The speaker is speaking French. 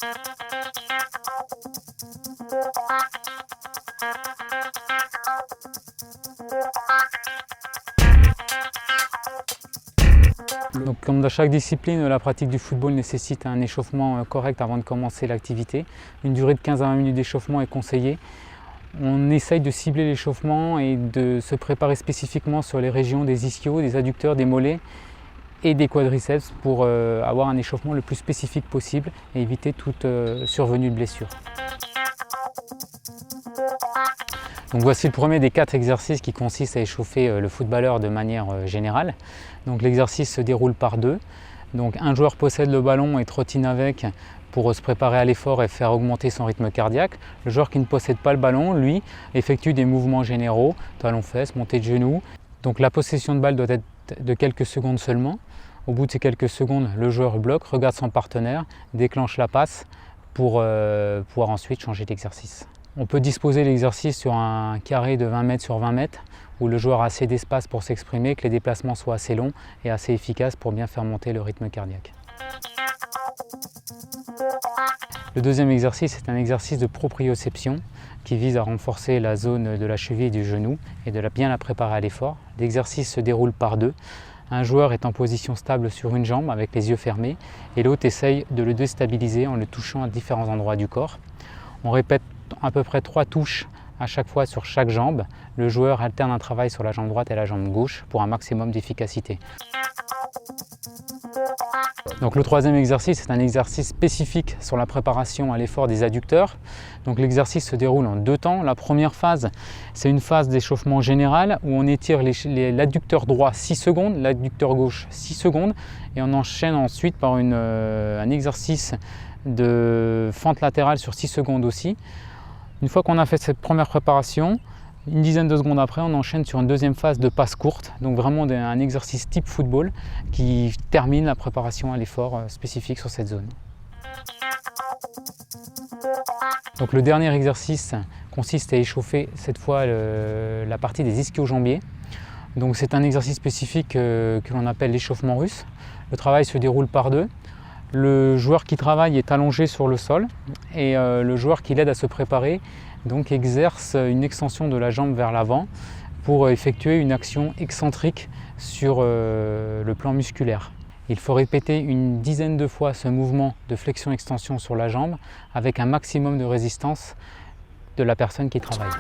Donc, comme dans chaque discipline, la pratique du football nécessite un échauffement correct avant de commencer l'activité. Une durée de 15 à 20 minutes d'échauffement est conseillée. On essaye de cibler l'échauffement et de se préparer spécifiquement sur les régions des ischios, des adducteurs, des mollets et des quadriceps pour avoir un échauffement le plus spécifique possible et éviter toute survenue de blessure. Donc voici le premier des 4 exercices qui consistent à échauffer le footballeur de manière générale. Donc l'exercice se déroule par 2. Donc un joueur possède le ballon et trottine avec pour se préparer à l'effort et faire augmenter son rythme cardiaque. Le joueur qui ne possède pas le ballon, lui, effectue des mouvements généraux, talons-fesses, montée de genoux. Donc la possession de balle doit être de quelques secondes seulement. Au bout de ces quelques secondes, le joueur bloque, regarde son partenaire, déclenche la passe pour pouvoir ensuite changer d'exercice. On peut disposer l'exercice sur un carré de 20 mètres sur 20 mètres où le joueur a assez d'espace pour s'exprimer, que les déplacements soient assez longs et assez efficaces pour bien faire monter le rythme cardiaque. Le deuxième exercice est un exercice de proprioception qui vise à renforcer la zone de la cheville et du genou et de bien la préparer à l'effort. L'exercice se déroule par 2. Un joueur est en position stable sur une jambe avec les yeux fermés et l'autre essaye de le déstabiliser en le touchant à différents endroits du corps. On répète à peu près 3 touches à chaque fois sur chaque jambe. Le joueur alterne un travail sur la jambe droite et la jambe gauche pour un maximum d'efficacité. Donc le troisième exercice est un exercice spécifique sur la préparation à l'effort des adducteurs. Donc l'exercice se déroule en 2 temps. La première phase, c'est une phase d'échauffement général où on étire l'adducteur droit 6 secondes, l'adducteur gauche 6 secondes et on enchaîne ensuite par un exercice de fente latérale sur 6 secondes aussi. Une fois qu'on a fait cette première préparation, une dizaine de secondes après, on enchaîne sur une deuxième phase de passe courte, donc vraiment un exercice type football qui termine la préparation à l'effort spécifique sur cette zone. Donc le dernier exercice consiste à échauffer cette fois la partie des ischio-jambiers. Donc c'est un exercice spécifique que l'on appelle l'échauffement russe. Le travail se déroule par 2. Le joueur qui travaille est allongé sur le sol et le joueur qui l'aide à se préparer donc exerce une extension de la jambe vers l'avant pour effectuer une action excentrique sur le plan musculaire. Il faut répéter une dizaine de fois ce mouvement de flexion-extension sur la jambe avec un maximum de résistance de la personne qui travaille.